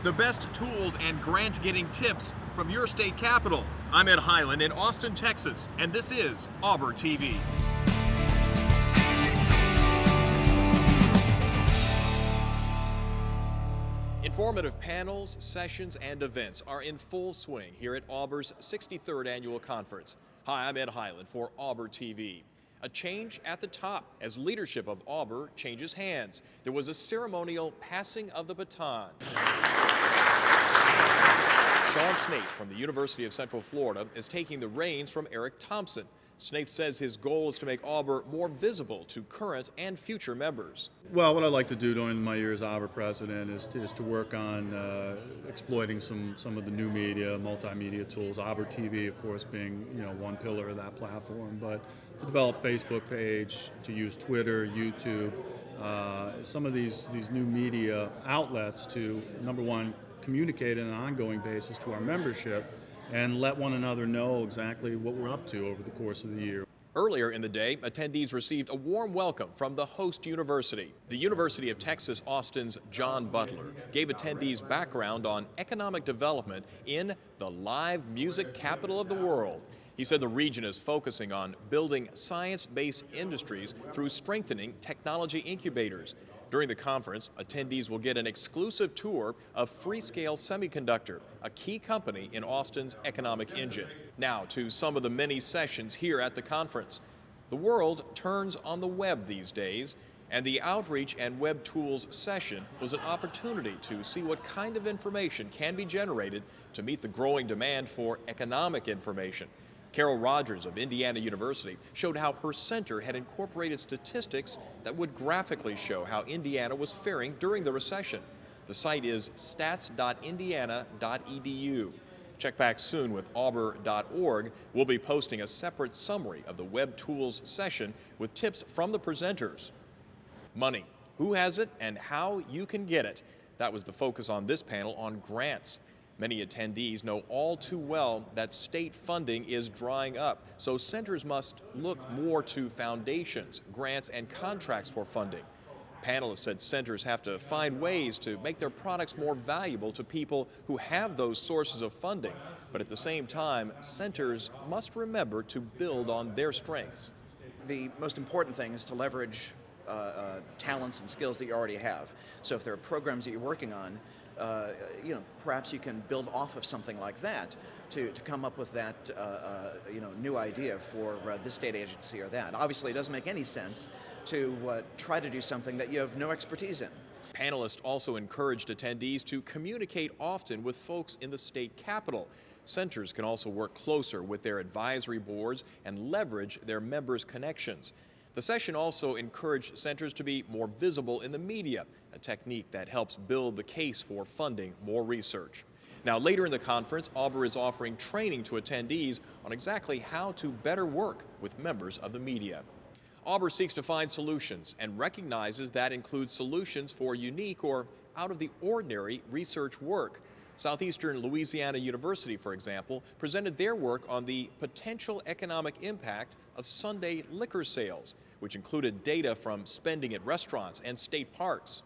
the best tools and grant-getting tips from your state capital. I'm Ed Highland in Austin, Texas, and this is AUBER TV. Informative panels, sessions, and events are in full swing here at AUBER's 63rd Annual Conference. Hi, I'm Ed Highland for AUBER TV. A change at the top as leadership of AUBER changes hands. There was a ceremonial passing of the baton. Sean Snaith from the University of Central Florida is taking the reins from Eric Thompson. Snaith says his goal is to make AUBER more visible to current and future members. Well, what I'd like to do during my year as AUBER president is to work on exploiting some of the new media, multimedia tools, AUBER TV, of course, being one pillar of that platform, but to develop Facebook page, to use Twitter, YouTube, some of these new media outlets to, number one, communicate on an ongoing basis to our membership and let one another know exactly what we're up to over the course of the year. Earlier in the day, attendees received a warm welcome from the host university. The University of Texas Austin's John Butler gave attendees background on economic development in the live music capital of the world. He said the region is focusing on building science-based industries through strengthening technology incubators. During the conference, attendees will get an exclusive tour of Freescale Semiconductor, a key company in Austin's economic engine. Now to some of the many sessions here at the conference. The world turns on the web these days, and the Outreach and Web Tools session was an opportunity to see what kind of information can be generated to meet the growing demand for economic information. Carol Rogers of Indiana University showed how her center had incorporated statistics that would graphically show how Indiana was faring during the recession. The site is stats.indiana.edu. Check back soon with auber.org. We'll be posting a separate summary of the Web Tools session with tips from the presenters. Money. Who has it and how you can get it? That was the focus on this panel on grants. Many attendees know all too well that state funding is drying up, so centers must look more to foundations, grants, and contracts for funding. Panelists said centers have to find ways to make their products more valuable to people who have those sources of funding, but at the same time, centers must remember to build on their strengths. The most important thing is to leverage talents and skills that you already have. So if there are programs that you're working on, perhaps you can build off of something like that to come up with that new idea for this state agency or that. Obviously, it doesn't make any sense to try to do something that you have no expertise in. Panelists also encouraged attendees to communicate often with folks in the state capitol. Centers can also work closer with their advisory boards and leverage their members' connections. The session also encouraged centers to be more visible in the media, a technique that helps build the case for funding more research. Now, later in the conference, AUBER is offering training to attendees on exactly how to better work with members of the media. AUBER seeks to find solutions and recognizes that includes solutions for unique or out-of-the-ordinary research work. Southeastern Louisiana University, for example, presented their work on the potential economic impact of Sunday liquor sales, which included data from spending at restaurants and state parks.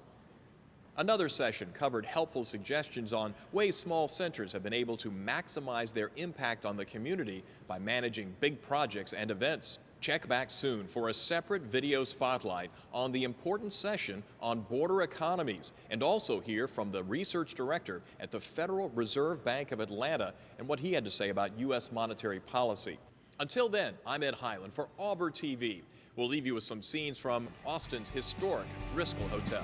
Another session covered helpful suggestions on ways small centers have been able to maximize their impact on the community by managing big projects and events. Check back soon for a separate video spotlight on the important session on border economies, and also hear from the research director at the Federal Reserve Bank of Atlanta and what he had to say about U.S. monetary policy. Until then, I'm Ed Highland for AUBER TV. We'll leave you with some scenes from Austin's historic Driscoll Hotel.